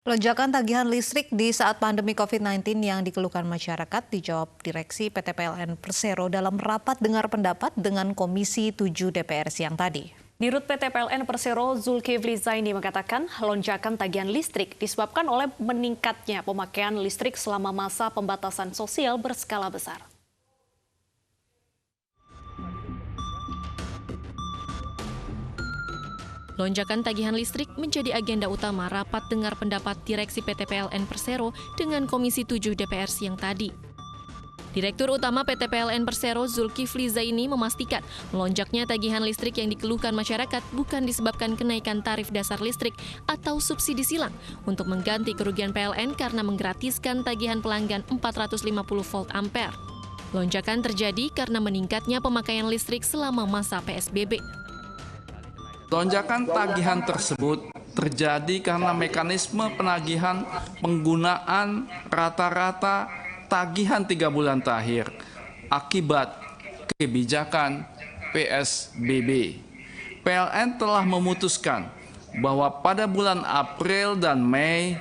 Lonjakan tagihan listrik di saat pandemi COVID-19 yang dikeluhkan masyarakat dijawab Direksi PT PLN Persero dalam rapat dengar pendapat dengan Komisi 7 DPR siang tadi. Dirut PT PLN Persero Zulkifli Zaini mengatakan lonjakan tagihan listrik disebabkan oleh meningkatnya pemakaian listrik selama masa pembatasan sosial berskala besar. Lonjakan tagihan listrik menjadi agenda utama rapat dengar pendapat Direksi PT PLN Persero dengan Komisi 7 DPR siang tadi. Direktur Utama PT PLN Persero Zulkifli Zaini memastikan melonjaknya tagihan listrik yang dikeluhkan masyarakat bukan disebabkan kenaikan tarif dasar listrik atau subsidi silang untuk mengganti kerugian PLN karena menggratiskan tagihan pelanggan 450 volt ampere. Lonjakan terjadi karena meningkatnya pemakaian listrik selama masa PSBB. Lonjakan tagihan tersebut terjadi karena mekanisme penagihan penggunaan rata-rata tagihan 3 bulan terakhir akibat kebijakan PSBB. PLN telah memutuskan bahwa pada bulan April dan Mei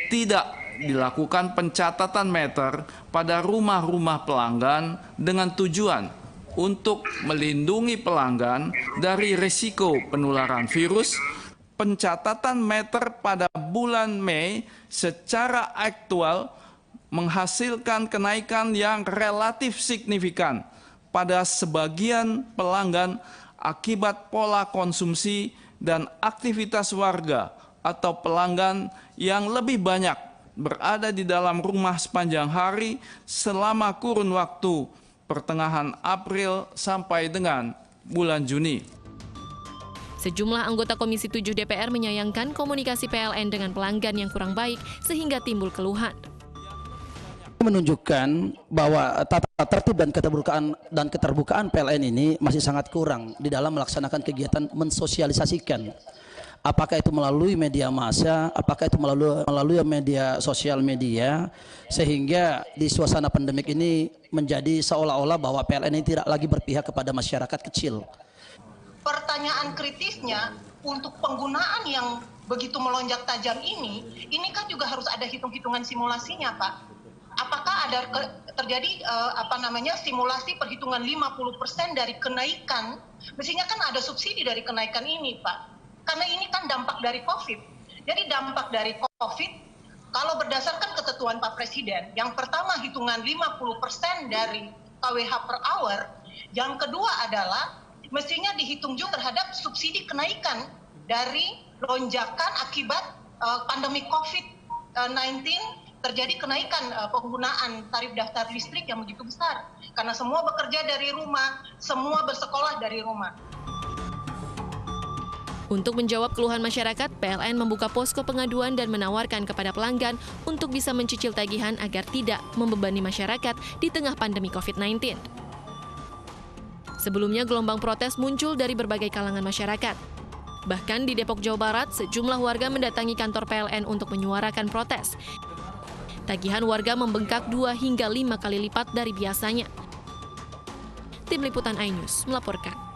tidak dilakukan pencatatan meter pada rumah-rumah pelanggan dengan tujuan untuk melindungi pelanggan dari risiko penularan virus. Pencatatan meter pada bulan Mei secara aktual menghasilkan kenaikan yang relatif signifikan pada sebagian pelanggan akibat pola konsumsi dan aktivitas warga atau pelanggan yang lebih banyak berada di dalam rumah sepanjang hari selama kurun waktu pertengahan April sampai dengan bulan Juni. Sejumlah anggota Komisi 7 DPR menyayangkan komunikasi PLN dengan pelanggan yang kurang baik sehingga timbul keluhan. Menunjukkan bahwa tata tertib dan keterbukaan PLN ini masih sangat kurang di dalam melaksanakan kegiatan mensosialisasikan. Apakah itu melalui media massa, apakah itu melalui media sosial media, sehingga di suasana pandemik ini menjadi seolah-olah bahwa PLN ini tidak lagi berpihak kepada masyarakat kecil. Pertanyaan kritisnya untuk penggunaan yang begitu melonjak tajam ini kan juga harus ada hitung-hitungan simulasinya, Pak. Apakah ada terjadi simulasi perhitungan 50% dari kenaikan? Mestinya kan ada subsidi dari kenaikan ini, Pak. Karena ini kan dampak dari COVID. Jadi dampak dari COVID, kalau berdasarkan ketentuan Pak Presiden, yang pertama hitungan 50% dari KWH per hour, yang kedua adalah mestinya dihitung juga terhadap subsidi kenaikan dari lonjakan akibat pandemi COVID-19, terjadi kenaikan penggunaan tarif daftar listrik yang begitu besar. Karena semua bekerja dari rumah, semua bersekolah dari rumah. Untuk menjawab keluhan masyarakat, PLN membuka posko pengaduan dan menawarkan kepada pelanggan untuk bisa mencicil tagihan agar tidak membebani masyarakat di tengah pandemi COVID-19. Sebelumnya gelombang protes muncul dari berbagai kalangan masyarakat. Bahkan di Depok, Jawa Barat, sejumlah warga mendatangi kantor PLN untuk menyuarakan protes. Tagihan warga membengkak 2 hingga 5 kali lipat dari biasanya. Tim Liputan iNews melaporkan.